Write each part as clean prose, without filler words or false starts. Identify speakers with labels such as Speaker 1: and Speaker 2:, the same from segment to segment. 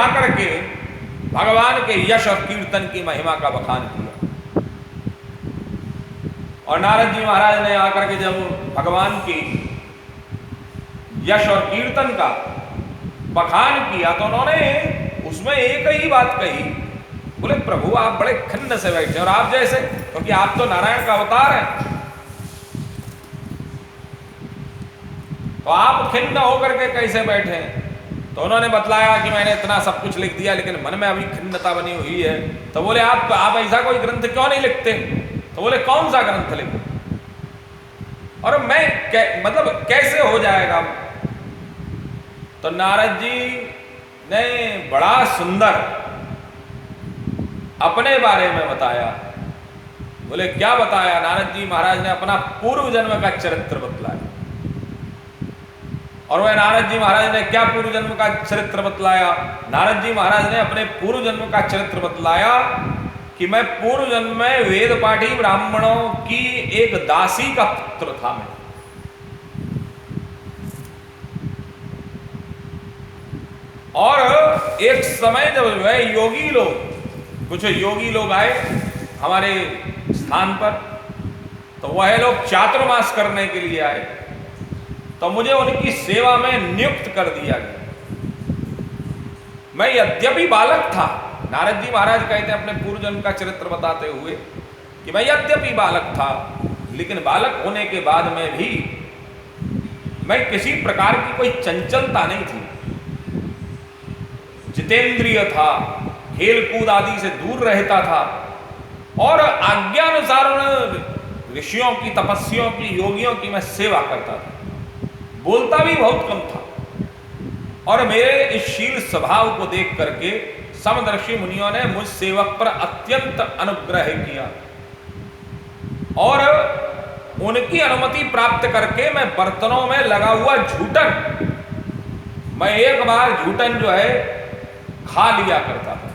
Speaker 1: आकर के भगवान के यश और कीर्तन की महिमा का बखान किया। और नारद जी महाराज ने आकर के जब भगवान की यश और कीर्तन का बखान किया तो उन्होंने उसमें एक ही बात कही, बोले प्रभु आप बड़े खिन्न से बैठे और आप जैसे, क्योंकि आप तो नारायण का अवतार हैं, तो आप खिन्न होकर के कैसे बैठे हैं? तो उन्होंने बतलाया कि मैंने इतना सब कुछ लिख दिया लेकिन मन में अभी खिन्नता बनी हुई है। तो बोले आप ऐसा कोई ग्रंथ क्यों नहीं लिखते? तो बोले कौन सा ग्रंथ लिखूं और मैं मतलब कैसे हो जाएगा? तो नारद जी ने बड़ा सुंदर अपने बारे में बताया। बोले क्या बताया? नारद जी महाराज ने अपना पूर्व जन्म का चरित्र बतलाया। और वह नारद जी महाराज ने क्या पूर्व जन्म का चरित्र बतलाया? नारद जी महाराज ने अपने पूर्व जन्म का चरित्र बतलाया कि मैं पूर्व जन्म में वेद पाठी ब्राह्मणों की एक दासी का पुत्र था मैं। और एक समय जब वह योगी लोग, कुछ योगी लोग आए हमारे स्थान पर, तो वह लोग चातुर्मास करने के लिए आए, तो मुझे उनकी सेवा में नियुक्त कर दिया गया। मैं यद्यपि बालक था, नारद जी महाराज कहते हैं अपने पूर्व जन्म का चरित्र बताते हुए कि मैं यद्यपि बालक था, लेकिन बालक होने के बाद में भी मैं किसी प्रकार की कोई चंचलता नहीं थी, जितेंद्रिय था, खेल कूद आदि से दूर रहता था और आज्ञानुसार ऋषियों की, तपस्वियों की, योगियों की मैं सेवा करता था। बोलता भी बहुत कम था और मेरे इस शील स्वभाव को देख करके समदर्शी मुनियों ने मुझ सेवक पर अत्यंत अनुग्रह किया और उनकी अनुमति प्राप्त करके मैं बर्तनों में लगा हुआ झूठन, मैं एक बार झूठन जो है खा लिया करता था।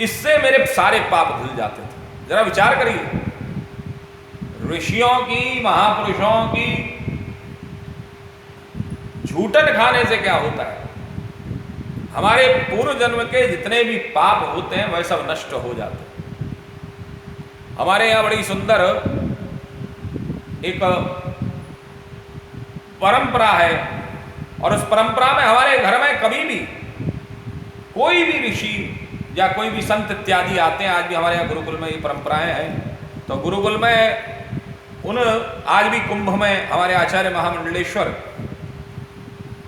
Speaker 1: इससे मेरे सारे पाप धुल जाते थे। जरा विचार करिए, ऋषियों की, महापुरुषों की झूठन खाने से क्या होता है? हमारे पूर्व जन्म के जितने भी पाप होते हैं वह सब नष्ट हो जाते हैं। हमारे यहाँ बड़ी सुंदर एक परंपरा है और उस परंपरा में हमारे घर में कभी भी कोई भी ऋषि या कोई भी संत इत्यादि आते हैं। आज भी हमारे यहाँ गुरुकुल में ये परंपराएं हैं। तो गुरुकुल में आज भी कुंभ में हमारे आचार्य महामंडलेश्वर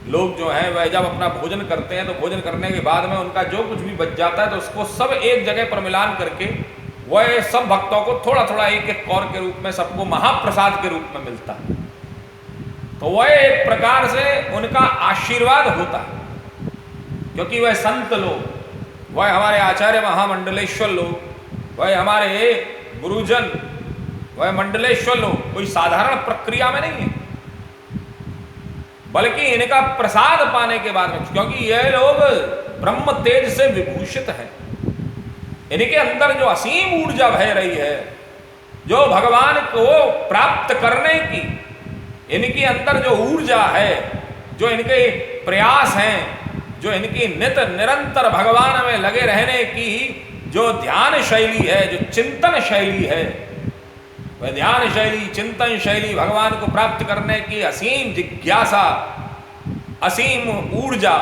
Speaker 1: लोग जो हैं वह जब अपना भोजन करते हैं तो भोजन करने के बाद में उनका जो कुछ भी बच जाता है तो उसको सब एक जगह पर मिलान करके वह सब भक्तों को थोड़ा थोड़ा एक एक कौर के रूप में सबको महाप्रसाद के रूप में मिलता है। तो वह एक प्रकार से उनका आशीर्वाद होता है, क्योंकि वह संत लोग, वह हमारे आचार्य महामंडलेश्वर लोग, वह हमारे गुरुजन, वह मंडलेश्वर लोग कोई साधारण प्रक्रिया में नहीं है, बल्कि इनका प्रसाद पाने के बाद में, क्योंकि यह लोग ब्रह्म तेज से विभूषित हैं, इनके अंदर जो असीम ऊर्जा बह रही है, जो भगवान को प्राप्त करने की इनके अंदर जो ऊर्जा है, जो इनके प्रयास हैं, जो इनकी नित निरंतर भगवान में लगे रहने की जो ध्यान शैली है, जो चिंतन शैली है, वह ध्यान शैली, चिंतन शैली, भगवान को प्राप्त करने की असीम जिज्ञासा, असीम ऊर्जा,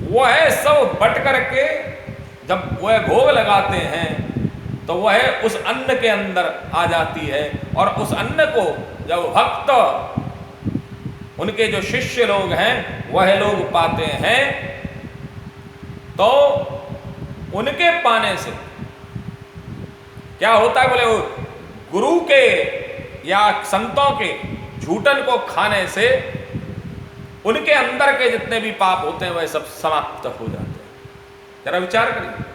Speaker 1: वह सब बट करके जब वह भोग लगाते हैं तो वह उस अन्न के अंदर आ जाती है। और उस अन्न को जब भक्त, उनके जो शिष्य लोग हैं वह लोग पाते हैं, तो उनके पाने से क्या होता है? बोले गुरु के या संतों के झूठन को खाने से उनके अंदर के जितने भी पाप होते हैं वह सब समाप्त हो जाते हैं। जरा विचार करिए,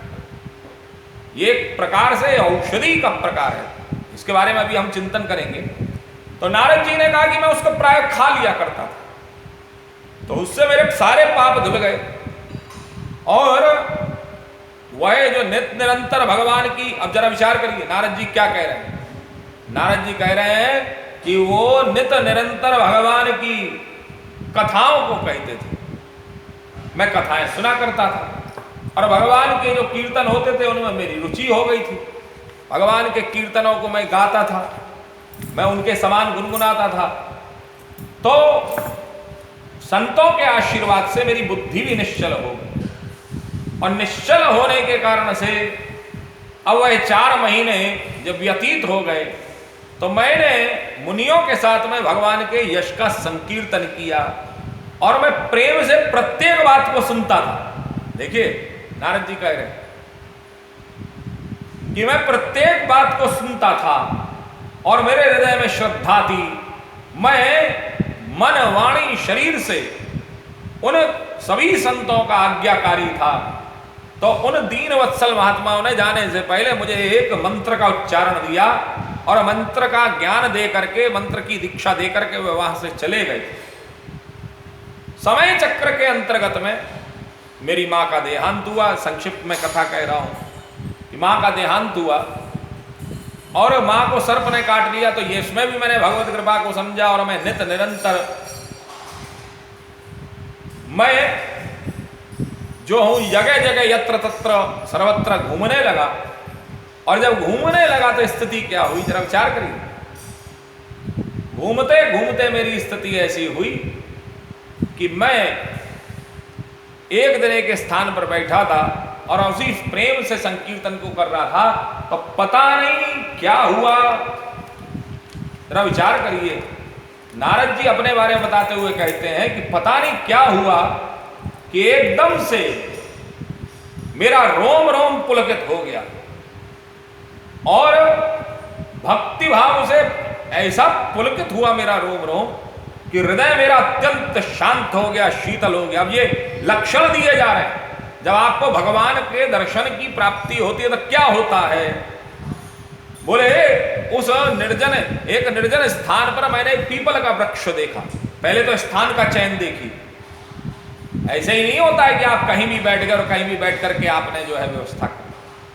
Speaker 1: ये एक प्रकार से औषधि का प्रकार है, इसके बारे में अभी हम चिंतन करेंगे। तो नारद जी ने कहा कि मैं उसको प्राय खा लिया करता था, तो उससे मेरे सारे पाप धुल गए और वह जो नित्य निरंतर भगवान की, अब जरा विचार करिए नारद जी क्या कह रहे हैं। नारद जी कह रहे हैं कि वो नित्य निरंतर भगवान की कथाओं को कहते थे, मैं कथाएं सुना करता था और भगवान के जो कीर्तन होते थे उनमें मेरी रुचि हो गई थी। भगवान के कीर्तनों को मैं गाता था, मैं उनके समान गुनगुनाता था। तो संतों के आशीर्वाद से मेरी बुद्धि भी निश्चल हो गई और निश्चल होने के कारण से अब वह 4 महीने जब व्यतीत हो गए तो मैंने मुनियों के साथ में भगवान के यश का संकीर्तन किया और मैं प्रेम से प्रत्येक बात को सुनता था। देखिए नारद जी कह रहे कि मैं प्रत्येक बात को सुनता था और मेरे हृदय में श्रद्धा थी। मैं मन वाणी शरीर से उन सभी संतों का आज्ञाकारी था। तो उन दीन वत्सल महात्माओं ने जाने से पहले मुझे एक मंत्र का उच्चारण दिया और मंत्र का ज्ञान दे करके, मंत्र की दीक्षा दे करके वे वहां से चले गए। समय चक्र के अंतर्गत में मेरी मां का देहांत हुआ। संक्षिप्त में कथा कह रहा हूं कि मां का देहांत हुआ और मां को सर्प ने काट लिया। तो ये इसमें भी मैंने भगवत कृपा को समझा और मैं नित निरंतर मैं जो हूं जगह जगह यत्र तत्र सर्वत्र घूमने लगा। और जब घूमने लगा तो स्थिति क्या हुई जरा विचार करिए। घूमते घूमते मेरी स्थिति ऐसी हुई कि मैं एक दिन एक स्थान पर बैठा था और उसी प्रेम से संकीर्तन को कर रहा था। तो पता नहीं क्या हुआ, जरा विचार करिए। नारद जी अपने बारे में बताते हुए कहते हैं कि पता नहीं क्या हुआ कि एकदम से मेरा रोम रोम पुलकित हो गया और भक्ति भाव से ऐसा पुलकित हुआ मेरा रोम रोम कि हृदय मेरा अत्यंत शांत हो गया, शीतल हो गया। अब ये लक्षण दिए जा रहे हैं। जब आपको भगवान के दर्शन की प्राप्ति होती है तो क्या होता है? बोले उस एक निर्जन स्थान पर मैंने एक पीपल का वृक्ष देखा। पहले तो स्थान का चयन देखी। ऐसे ही नहीं होता है कि आप कहीं भी बैठ गए और कहीं भी बैठ करके आपने जो है व्यवस्था की।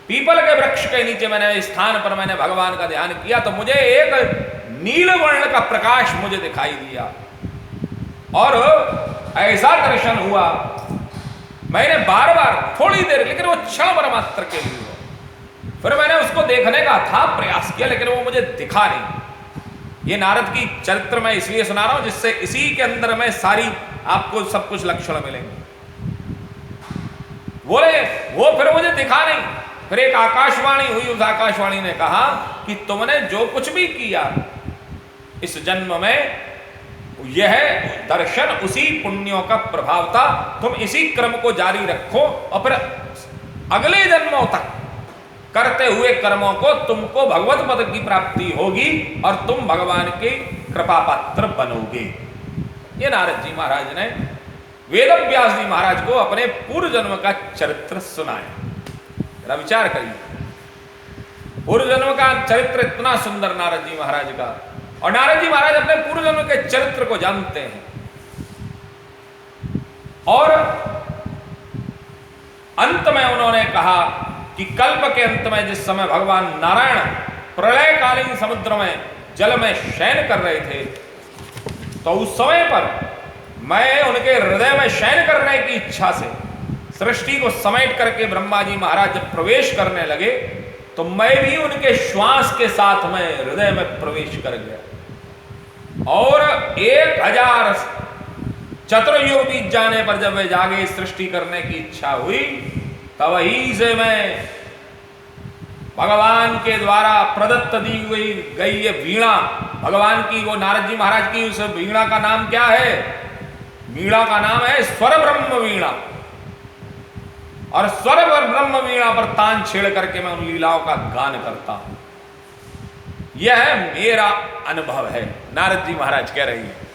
Speaker 1: पीपल के वृक्ष के नीचे मैंने स्थान पर मैंने भगवान का ध्यान किया तो मुझे एक नील वर्ण का प्रकाश मुझे दिखाई दिया और ऐसा दर्शन हुआ। मैंने बार बार थोड़ी देर, लेकिन वो क्षण भर मात्र के लिए हुआ। फिर मैंने उसको देखने का था प्रयास किया लेकिन वो मुझे दिखा नहीं। ये नारद की चरित्र मैं इसलिए सुना रहा हूं जिससे इसी के अंदर में सारी आपको सब कुछ लक्षण मिलेंगे। बोले वो फिर मुझे दिखा नहीं। फिर एक आकाशवाणी हुई। उस आकाशवाणी ने कहा कि तुमने जो कुछ भी किया इस जन्म में यह दर्शन उसी पुण्यों का प्रभाव था। तुम इसी क्रम को जारी रखो और फिर अगले जन्मों तक करते हुए कर्मों को तुमको भगवत पद की प्राप्ति होगी और तुम भगवान के कृपा पात्र बनोगे। ये नारद जी महाराज ने वेदव्यास जी महाराज को अपने पूर्व जन्म का चरित्र सुनाया। जरा विचार करिए। पूर्व जन्म का चरित्र इतना सुंदर नारद जी महाराज का। और नारद जी महाराज अपने पूर्व जन्म के चरित्र को जानते हैं। और अंत में उन्होंने कहा कि कल्प के अंत में जिस समय भगवान नारायण प्रलयकालीन समुद्र में जल में शयन कर रहे थे तो उस समय पर मैं उनके हृदय में शयन करने की इच्छा से सृष्टि को समेट करके ब्रह्मा जी महाराज जब प्रवेश करने लगे तो मैं भी उनके श्वास के साथ में हृदय में प्रवेश कर गया। और 1000 चतुर्युग बीत जाने पर जब वे जागे सृष्टि करने की इच्छा हुई तब ही से मैं भगवान के द्वारा प्रदत्त दी हुई गई ये वीणा, भगवान की, वो नारद जी महाराज की उस वीणा का नाम क्या है? वीणा का नाम है स्वर ब्रह्म वीणा। और स्वर ब्रह्म वीणा पर तान छेड़ करके मैं उन लीलाओं का गान करता हूं। यह मेरा अनुभव है, नारद जी महाराज कह रही है।